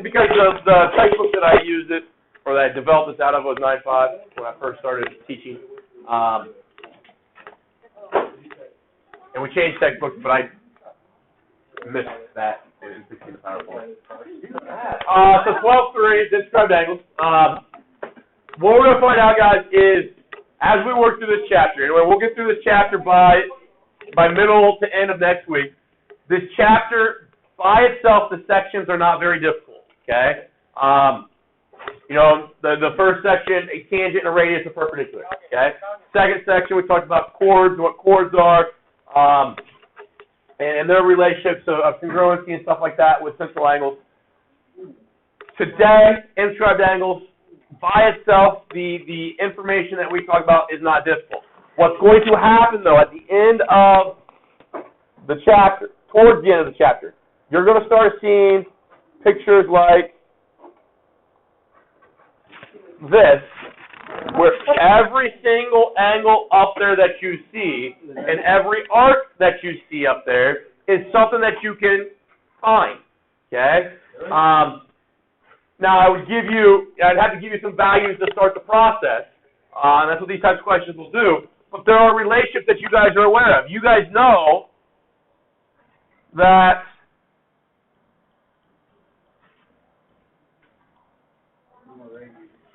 Because the textbook that I used it, or that I developed this out of was 9.5 when I first started teaching. And we changed textbooks, but I missed that in 16 PowerPoint. So 12.3, described angles. What we're going to find out, guys, is as we work through this chapter, anyway, we'll get through this chapter by middle to end of next week. This chapter, by itself, the sections are not very difficult, okay? You know, the first section, a tangent and a radius are perpendicular, okay? Second section, we talked about chords and what chords are, and their relationships of congruency and stuff like that with central angles. Today, inscribed angles, by itself, the information that we talk about is not difficult. What's going to happen, though, at the end of the chapter, towards the end of the chapter, you're going to start seeing pictures like this, where every single angle up there that you see and every arc that you see up there is something that you can find, okay? Now, I'd have to give you some values to start the process, and that's what these types of questions will do, but there are relationships that you guys are aware of. You guys know that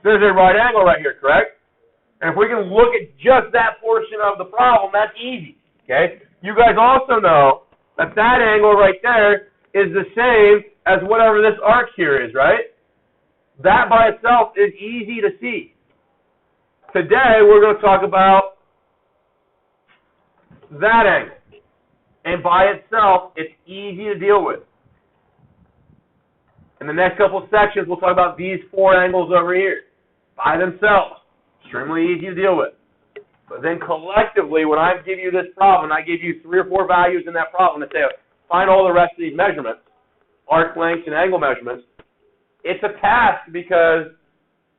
there's a right angle right here, correct? And if we can look at just that portion of the problem, that's easy, okay? You guys also know that that angle right there is the same as whatever this arc here is, right? That by itself is easy to see. Today, we're going to talk about that angle. And by itself, it's easy to deal with. In the next couple of sections, we'll talk about these four angles over here. By themselves, extremely easy to deal with. But then collectively, when I give you this problem, I give you 3 or 4 values in that problem and say, find all the rest of these measurements, arc lengths and angle measurements. It's a task because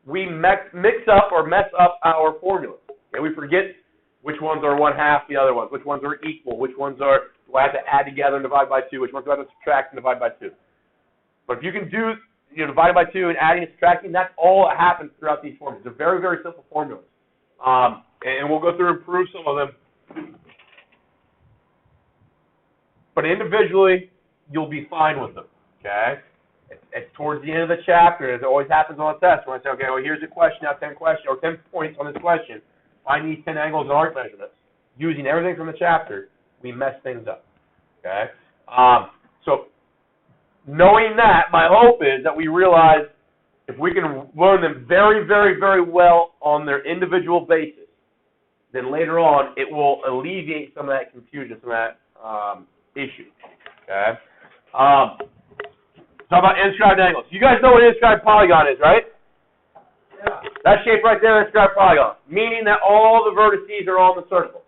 we mix up or mess up our formulas. And we forget which ones are 1/2 the other ones, which ones are equal, which ones are, do I have to add together and divide by 2, which ones do I have to subtract and divide by 2. But if you can do, dividing by 2 and adding and subtracting, that's all that happens throughout these formulas. They're very, very simple formulas. And we'll go through and prove some of them. But individually, you'll be fine with them, okay? It's towards the end of the chapter, as it always happens on a test, when I say, okay, well, here's a question, now 10 questions, or 10 points on this question. Find these 10 angles and arc measurements. Using everything from the chapter, we mess things up, okay? So, knowing that, my hope is that we realize if we can learn them very, very, very well on their individual basis, then later on it will alleviate some of that confusion, some of that issue. Okay? Talk about inscribed angles. You guys know what an inscribed polygon is, right? Yeah. That shape right there is inscribed polygon, meaning that all the vertices are on the circle.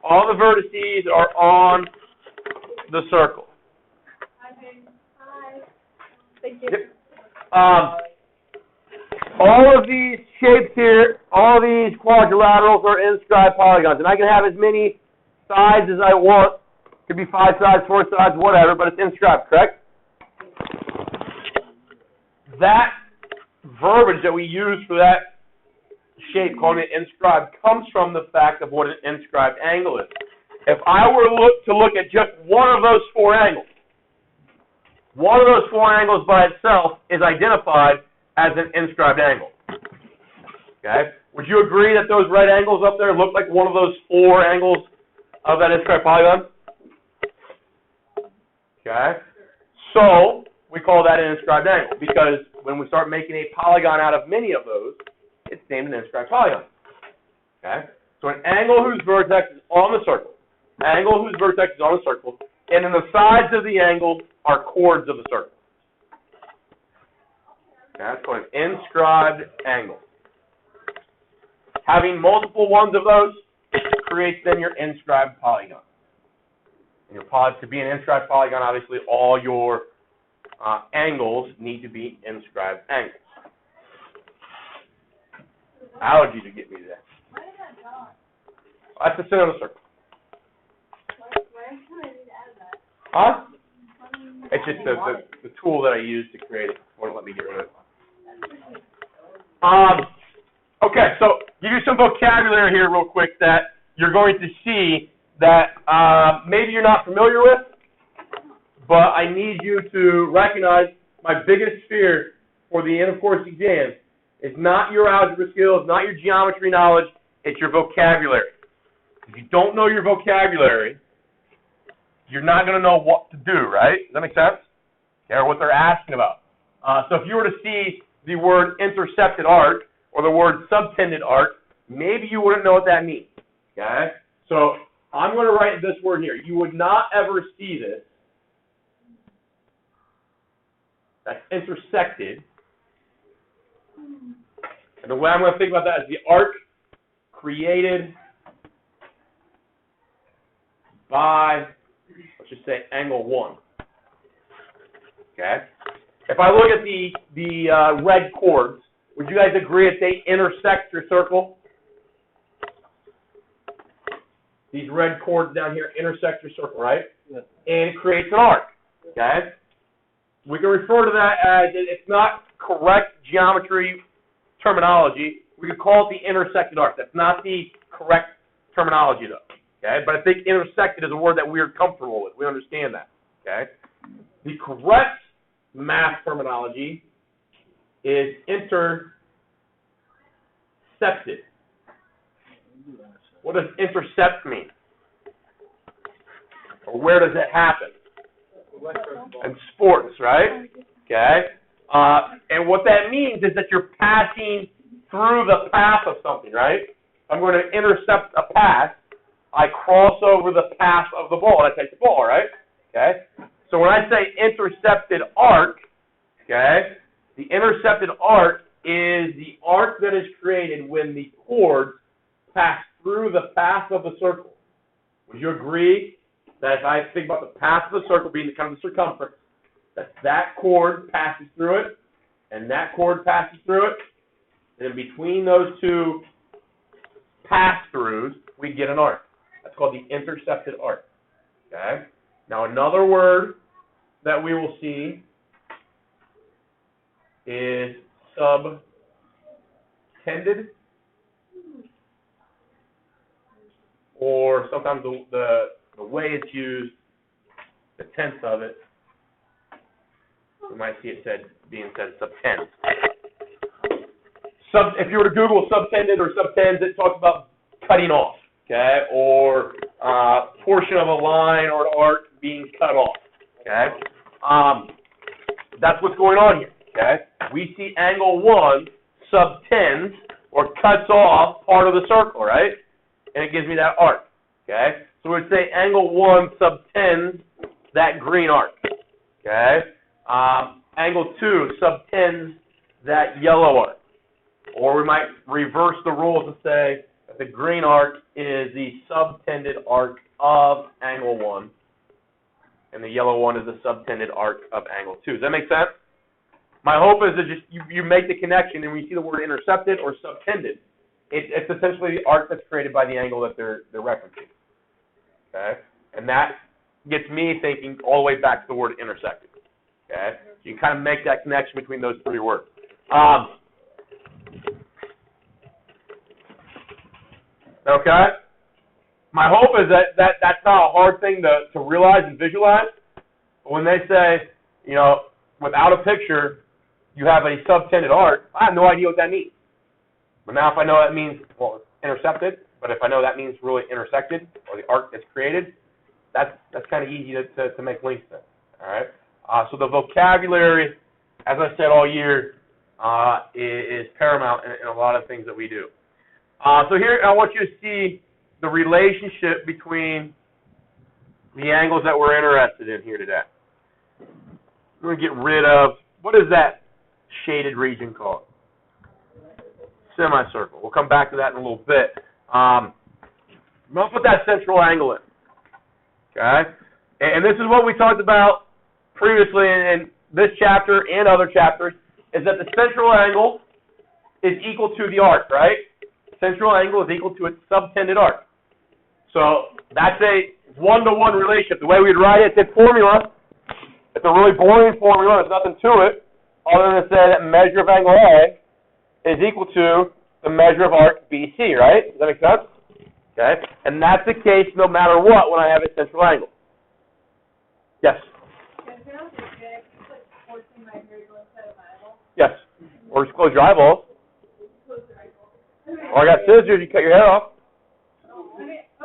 All the vertices are on the circle. Hi. Thank you. Yep. All of these shapes here, all these quadrilaterals are inscribed polygons, and I can have as many sides as I want. It could be 5 sides, 4 sides, whatever, but it's inscribed, correct? That verbiage that we use for that shape, calling it inscribed, comes from the fact of what an inscribed angle is. If I were to look at just one of those 4 angles, one of those 4 angles by itself is identified as an inscribed angle. Okay? Would you agree that those right angles up there look like one of those 4 angles of that inscribed polygon? Okay? So, we call that an inscribed angle because when we start making a polygon out of many of those, it's named an inscribed polygon. Okay? So an angle whose vertex is on the circle, angle whose vertex is on the circle, and then the sides of the angle are chords of the circle. Okay, that's called an inscribed angle. Having multiple ones of those creates then your inscribed polygon. And to be an inscribed polygon, obviously all your angles need to be inscribed angles. Allergy to get me there. Why did that go? That's the center of the circle. Why do I need to add that? Huh? It's just the tool that I use to create it. Won't let me get rid of it. Okay, so give you some vocabulary here real quick that you're going to see that maybe you're not familiar with, but I need you to recognize my biggest fear for the end of course exam is not your algebra skills, not your geometry knowledge, it's your vocabulary. If you don't know your vocabulary, you're not going to know what to do, right? Does that make sense? Okay, or what they're asking about. So if you were to see the word intercepted arc or the word subtended arc, maybe you wouldn't know what that means. Okay? So I'm going to write this word here. You would not ever see this. That's intersected. And the way I'm going to think about that is the arc created by, let's just say, angle 1. Okay? If I look at the red chords, would you guys agree that they intersect your circle? These red chords down here intersect your circle, right? Yes. And it creates an arc. Okay? We can refer to that as, it's not correct geometry terminology. We could call it the intersected arc. That's not the correct terminology, though. Okay? But I think intersected is a word that we're comfortable with. We understand that. Okay? The correct math terminology is intercepted. What does intercept mean? Or where does it happen? In sports, right? Okay. And what that means is that you're passing through the path of something, right? I'm going to intercept a pass. I cross over the path of the ball, and I take the ball, right? Okay. So when I say intercepted arc, okay, the intercepted arc is the arc that is created when the chords pass through the path of the circle. Would you agree that if I think about the path of the circle being the kind of the circumference, that chord passes through it, and that chord passes through it, and in between those two pass-throughs, we get an arc. That's called the intercepted arc. Okay? Now another word that we will see is subtended, or sometimes the way it's used, the tense of it, you might see it being said subtend. If you were to Google subtended or subtends, it talks about cutting off, okay, or portion of a line or an arc being cut off, okay. That's what's going on here, okay. We see angle 1 subtends or cuts off part of the circle, right, and it gives me that arc, okay. So we'd say angle 1 subtends that green arc, okay. Angle 2 subtends that yellow arc. Or we might reverse the rules and say that the green arc is the subtended arc of angle 1, and the yellow one is the subtended arc of angle 2. Does that make sense? My hope is that just you make the connection, and when you see the word intercepted or subtended, it's essentially the arc that's created by the angle that they're referencing. Okay? And that gets me thinking all the way back to the word intersected. Okay? So you can kind of make that connection between those three words. Okay? My hope is that that's not a hard thing to realize and visualize. But when they say, without a picture, you have a subtended arc, I have no idea what that means. But now if I know that means, well, it's intercepted, but if I know that means really intersected, or the arc that's created, that's kind of easy to make links to. All right? So the vocabulary, as I said all year, is paramount in a lot of things that we do. So here I want you to see the relationship between the angles that we're interested in here today. We're going to get rid of, what is that shaded region called? Semicircle. We'll come back to that in a little bit. I'm going to put that central angle in. Okay? And this is what we talked about previously in this chapter and other chapters, is that the central angle is equal to the arc, right? Central angle is equal to its subtended arc. So that's a one-to-one relationship. The way we'd write it, it's a formula. If a really boring formula. There's nothing to it other than to say that measure of angle A is equal to the measure of arc BC, right? Does that make sense? Okay. And that's the case no matter what when I have a central angle. Yes? Yes. Or just close your eyeballs. Or I got scissors, you cut your hair off.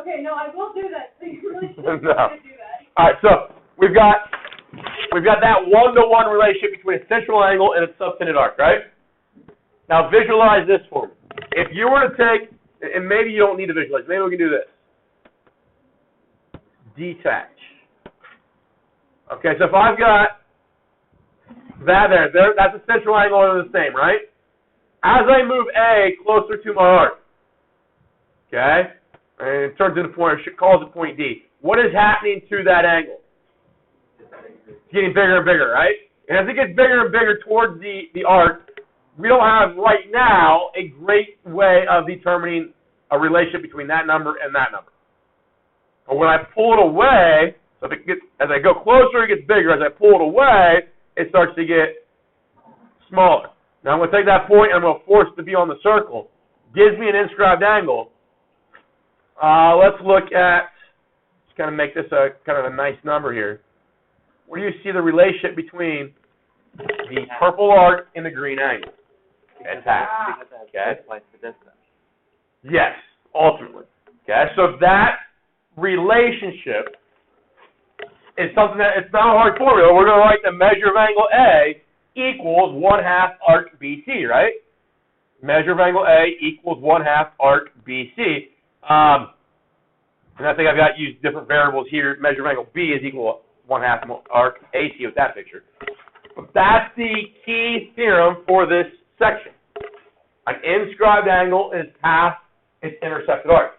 Okay, no, I will do that. So you really should No. do that. All right, so we've got that one-to-one relationship between a central angle and its subtended arc, right? Now visualize this for me. If you were to take, and maybe you don't need to visualize, maybe we can do this. Detach. Okay, so if I've got that there, that's a central angle, they're the same, right? As I move A closer to my arc, okay, and it turns into point, it calls it point D. What is happening to that angle? It's getting bigger and bigger, right? And as it gets bigger and bigger towards the arc, we don't have right now a great way of determining a relationship between that number and that number. But when I pull it away, so if it gets, as I go closer, it gets bigger. As I pull it away, it starts to get smaller. Now I'm going to take that point and I'm going to force it to be on the circle. Gives me an inscribed angle. Let's look at, just kind of make this a kind of a nice number here. Where do you see the relationship between the purple arc and the green angle? It's half. Okay. Yes, ultimately. Okay, so that relationship is something that, it's not a hard formula. We're going to write the measure of angle A equals 1/2 arc BC, right? Measure of angle A equals 1/2 arc BC. And I think I've got to use different variables here. Measure of angle B is equal to 1/2 arc AC with that picture. But that's the key theorem for this section. An inscribed angle is half its intercepted arc.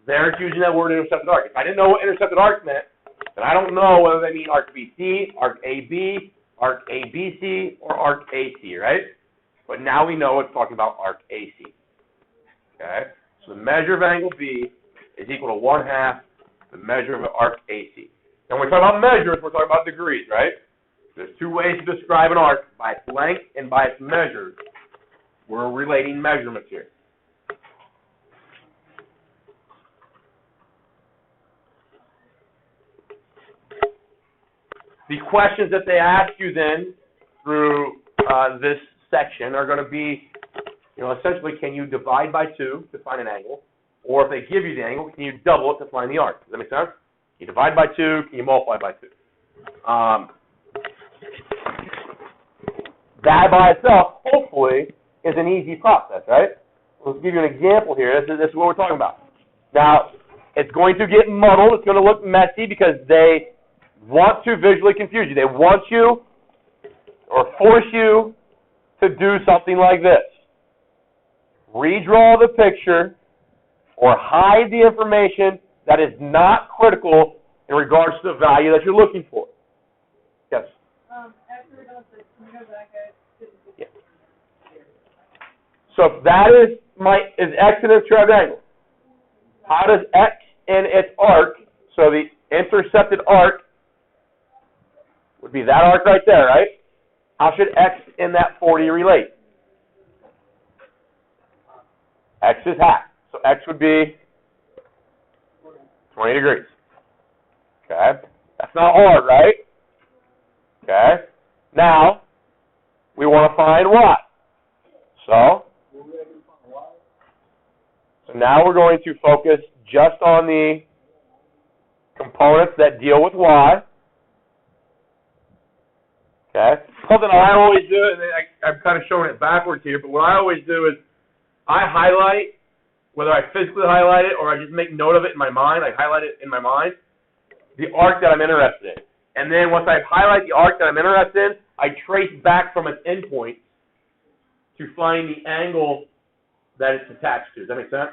There it's using that word intercepted arc. If I didn't know what intercepted arc meant, then I don't know whether they mean arc BC, arc AB, arc ABC, or arc AC, right? But now we know it's talking about arc AC. Okay? So the measure of angle B is equal to 1/2 the measure of arc AC. Now when we talk about measures, we're talking about degrees, right? There's two ways to describe an arc, by its length and by its measures. We're relating measurements here. The questions that they ask you then through this section are going to be, essentially, can you divide by 2 to find an angle? Or if they give you the angle, can you double it to find the arc? Does that make sense? Can you divide by 2? Can you multiply by 2? That by itself, hopefully, is an easy process, right? Let's give you an example here. This is what we're talking about. Now, it's going to get muddled. It's going to look messy because they want to visually confuse you. They want you or force you to do something like this. Redraw the picture or hide the information that is not critical in regards to the value that you're looking for. Yes? After we're done with this, can we go back at Yeah. So if that is X in its inscribed angle, how does X in its arc, so the intercepted arc would be that arc right there, right? How should X in that 40 relate? X is half. So X would be 20 degrees. Okay? That's not hard, right? Okay? Now, we want to find Y. So now we're going to focus just on the components that deal with Y. Okay? Something I always do, and I'm kind of showing it backwards here, but what I always do is I highlight, whether I physically highlight it or I just make note of it in my mind, I highlight it in my mind, the arc that I'm interested in. And then once I highlight the arc that I'm interested in, I trace back from its endpoint to find the angle that it's attached to. Does that make sense?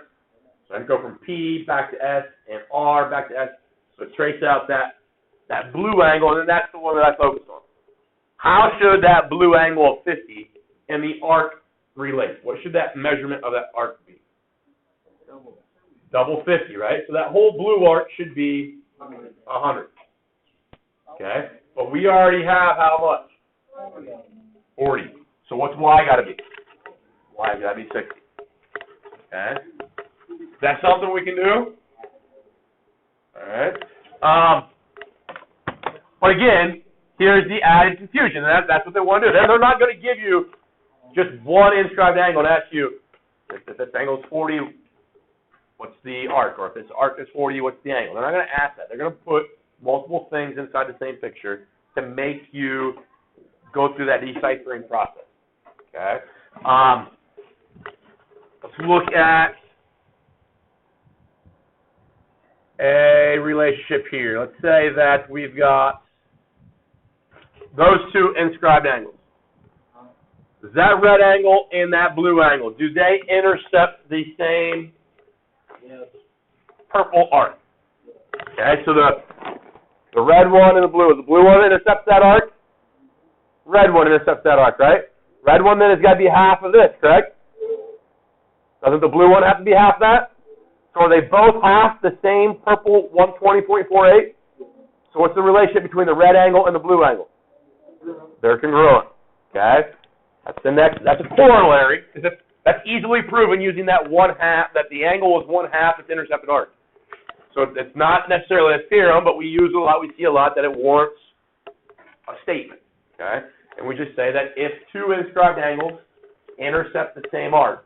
So I can go from P back to S and R back to S. So trace out that blue angle, and then that's the one that I focus on. How should that blue angle of 50 and the arc relate? What should that measurement of that arc be? Double 50, right? So that whole blue arc should be 100. Okay? But we already have how much? 40. So what's y got to be? Y got to be 60. Okay? That's something we can do? All right. But again, here's the added confusion. That's what they want to do. They're not going to give you just one inscribed angle and ask you, if this angle is 40, what's the arc? Or if this arc is 40, what's the angle? They're not going to ask that. They're going to put multiple things inside the same picture to make you go through that deciphering process. Okay? Let's look at a relationship here. Let's say that we've got those two inscribed angles. Does that red angle and that blue angle, do they intercept the same purple arc? Okay, so the red one and the blue one intercepts that arc? Red one intercepts that arc, right? Red one then has got to be half of this, correct? Doesn't the blue one have to be half that? So are they both half the same purple 120.48? So what's the relationship between the red angle and the blue angle? They're congruent. Okay? That's a corollary. That's easily proven using that one half, that the angle is one half its intercepted arc. So it's not necessarily a theorem, but we use a lot, we see a lot that it warrants a statement. Okay? And we just say that if two inscribed angles intercept the same arc,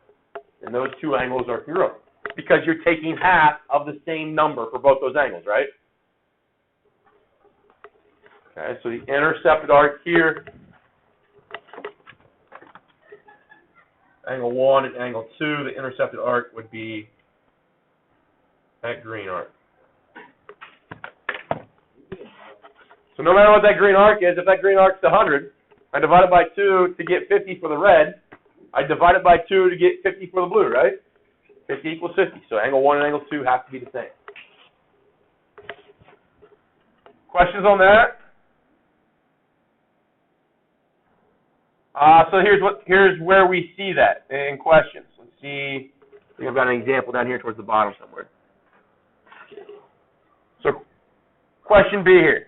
then those two angles are congruent. Because you're taking half of the same number for both those angles, right? Okay, so the intercepted arc here, angle 1 and angle 2, the intercepted arc would be that green arc. So no matter what that green arc is, if that green arc is 100, I divide it by 2 to get 50 for the red, I divide it by 2 to get 50 for the blue, right? 50 equals 50. So angle 1 and angle 2 have to be the same. Questions on that? So here's where we see that in questions. Let's see. I think I've got an example down here towards the bottom somewhere. So question B here.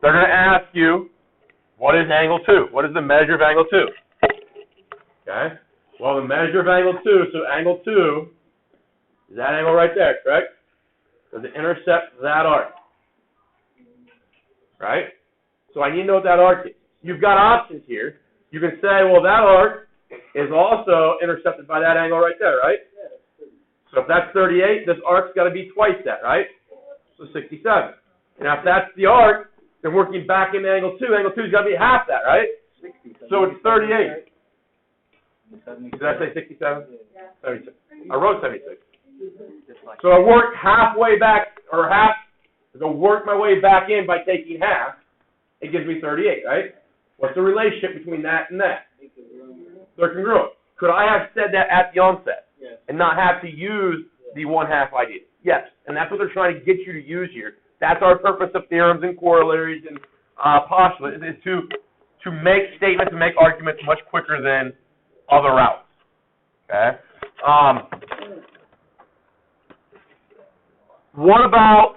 They're going to ask you, what is angle 2? What is the measure of angle 2? Okay. Well, the measure of angle 2, so angle 2 is that angle right there, correct? Does it intercept that arc? Right? So I need to know what that arc is. You've got options here. You can say, well, that arc is also intercepted by that angle right there, right? So if that's 38, this arc's got to be twice that, right? So 67. And if that's the arc, then working back into angle 2's got to be half that, right? So it's 38. Did I say 67? Yeah. 76. I wrote 76. So I worked halfway back, or half, so I worked my way back in by taking half. It gives me 38, right? What's the relationship between that and that? They're congruent. Could I have said that at the onset and not have to use the one-half idea? Yes, and that's what they're trying to get you to use here. That's our purpose of theorems and corollaries and postulates, is to make statements and make arguments much quicker than other routes. Okay. What about?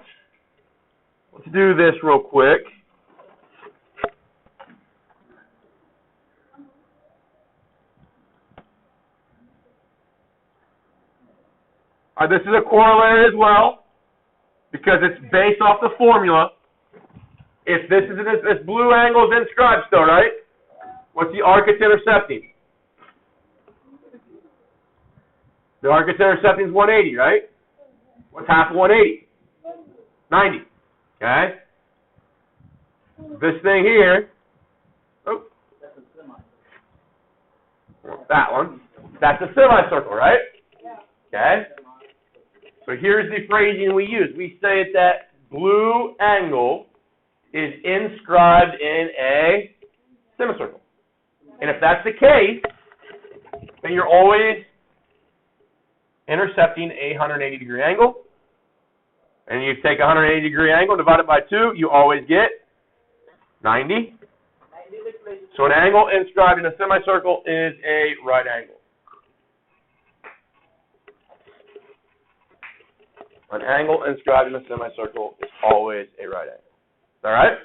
Let's do this real quick. This is a corollary as well, because it's based off the formula. If this blue angle is inscribed still, right? What's the arc it's intercepting? The arc it's intercepting is 180, right? What's half of 180? 90. Okay? This thing here, that one, that's a semicircle, right? Okay? So here's the phrasing we use. We say that blue angle is inscribed in a semicircle. And if that's the case, then you're always intercepting a 180-degree angle. And you take a 180-degree angle, divide it by 2, you always get 90. So an angle inscribed in a semicircle is a right angle. An angle inscribed in a semicircle is always a right angle. All right?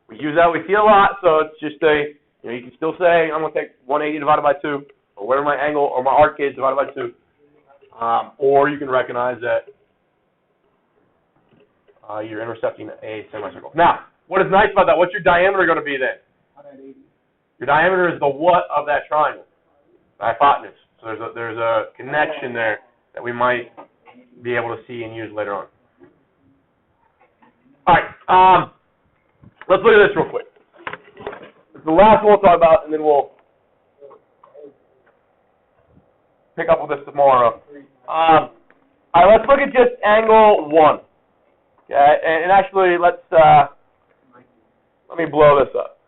We use that, we see it a lot, so it's just you can still say, I'm going to take 180 divided by 2, or whatever my angle, or my arc is divided by 2. Or you can recognize that you're intercepting a semicircle. Now, what is nice about that? What's your diameter going to be then? 180. Your diameter is the what of that triangle? The hypotenuse. So there's a connection there that we might be able to see and use later on. All right. Let's look at this real quick. It's the last one we'll talk about, and then we'll pick up with this tomorrow. All right, let's look at just angle 1. Okay, and actually, let me blow this up.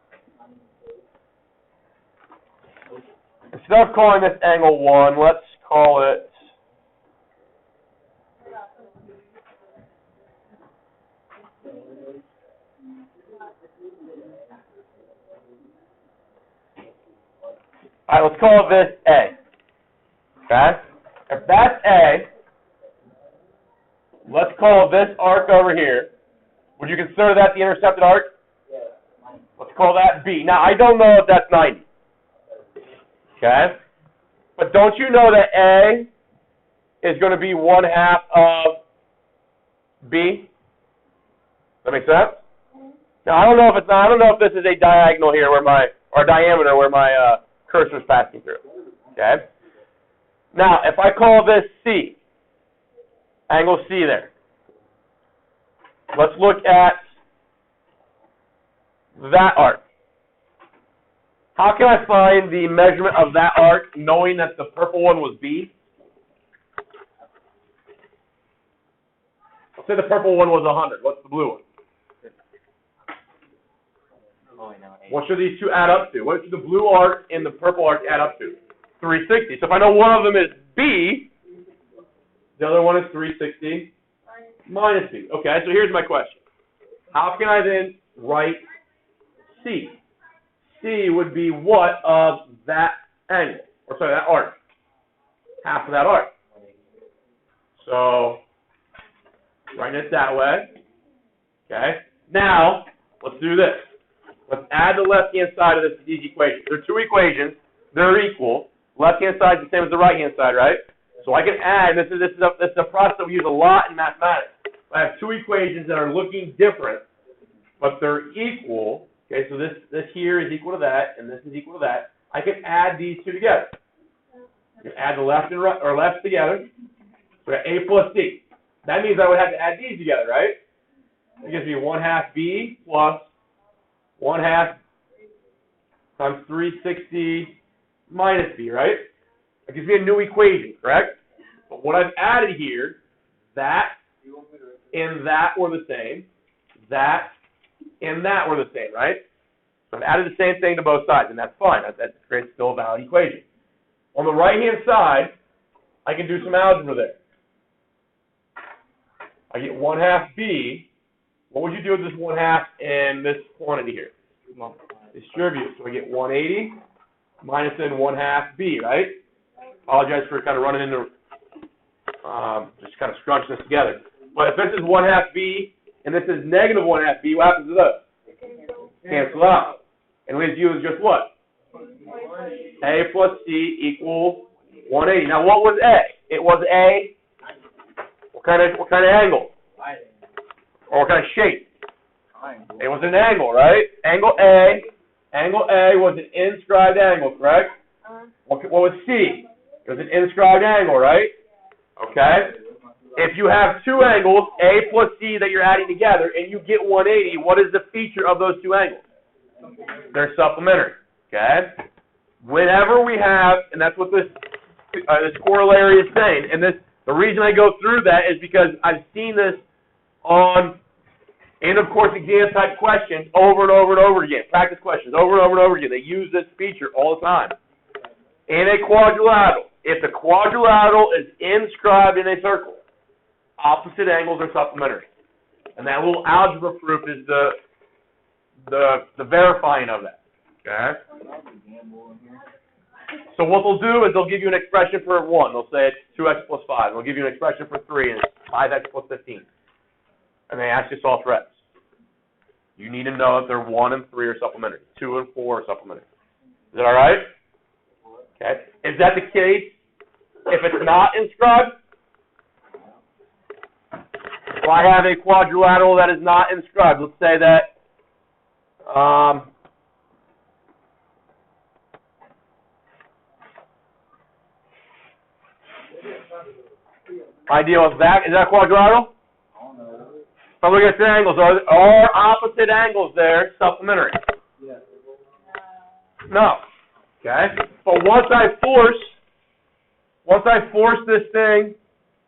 Instead of calling this angle 1, let's call it all right, let's call this A. Okay? If that's A, let's call this arc over here. Would you consider that the intercepted arc? Yeah. Let's call that B. Now, I don't know if that's 90. Okay? But don't you know that A is going to be 1/2 of B? That make sense? Now, I don't know if this is a diagonal here or diameter where my cursor is passing through. Okay? Now, if I call this C, angle C there, let's look at that arc. How can I find the measurement of that arc knowing that the purple one was B? Let's say the purple one was 100. What's the blue one? What should these two add up to? What should the blue arc and the purple arc add up to? 360. So if I know one of them is B, the other one is 360 minus B. Okay, so here's my question. How can I then write C? C would be what of that angle? Or sorry, that arc. Half of that arc. So, writing it that way. Okay. Now, let's do this. Let's add the left-hand side of these equations. There are two equations. They're equal. Left-hand side is the same as the right-hand side, right? So I can add, this is a process that we use a lot in mathematics. I have two equations that are looking different, but they're equal. Okay, so this here is equal to that, and this is equal to that. I can add these two together. You can add the left and right, or lefts together. So we got A plus C. That means I would have to add these together, right? It gives me 1/2 B plus 1/2 times 360 minus B, right? That gives me a new equation, correct? But what I've added here, that and that were the same. That and that were the same, right? So I've added the same thing to both sides, and that's fine. That creates still a valid equation. On the right-hand side, I can do some algebra there. I get 1/2 B. What would you do with this 1/2 and this quantity here? Distribute. So I get 180 minus then 1/2 B, right? Apologize for kind of running into, just kind of scrunching this together. But if this is 1/2 B and this is negative 1/2 B, what happens to those? Cancel out. And we use just what? A plus C equals 180. Now what was A? It was a what kind of angle? Or what kind of shape? It was an angle, right? Angle A was an inscribed angle, correct? What was C? It was an inscribed angle, right? Okay. If you have two angles, A plus C, that you're adding together, and you get 180, what is the feature of those two angles? They're supplementary. Okay. Whenever we have, and that's what this corollary is saying, and the reason I go through that is because I've seen this on end of course exam type questions over and over and over again. Practice questions over and over and over again. They use this feature all the time. In a quadrilateral, if the quadrilateral is inscribed in a circle, opposite angles are supplementary. And that little algebra proof is the verifying of that. Okay? So what they'll do is they'll give you an expression for 1. They'll say it's 2x plus 5. They'll give you an expression for 3, and it's 5x plus 15. And they ask you to solve for x. to know that they're 1 and 3 are supplementary, 2 and 4 are supplementary. Is that all right? Okay. Is that the case if it's not inscribed? So I have a quadrilateral that is not inscribed. Let's say that I deal with that. Is that quadrilateral? If I look at the angles, are opposite angles there supplementary? No. Okay. But once I force this thing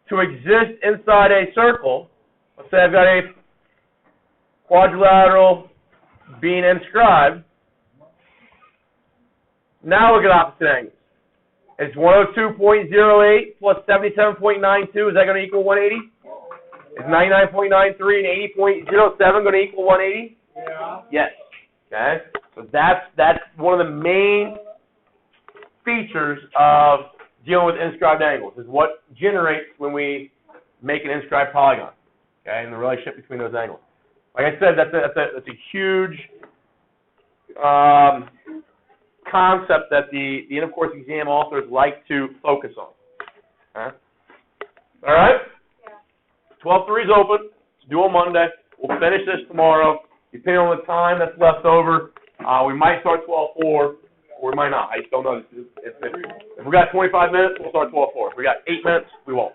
to exist inside a circle, let's say I've got a quadrilateral being inscribed. Now look at opposite angles. It's 102.08 plus 77.92. Is that going to equal 180? Is 99.93 and 80.07 going to equal 180? Yeah. Yes. Okay. So that's one of the main features of dealing with inscribed angles, is what generates when we make an inscribed polygon. Okay, and the relationship between those angles. Like I said, that's a huge concept that the end of course exam authors like to focus on. Okay. All right? Yeah. 12-3 is open. It's due on Monday. We'll finish this tomorrow. Depending on the time that's left over, we might start 12-4, or we might not. I just don't know. If we got 25 minutes, we'll start 12-4. If we got 8 minutes, we won't.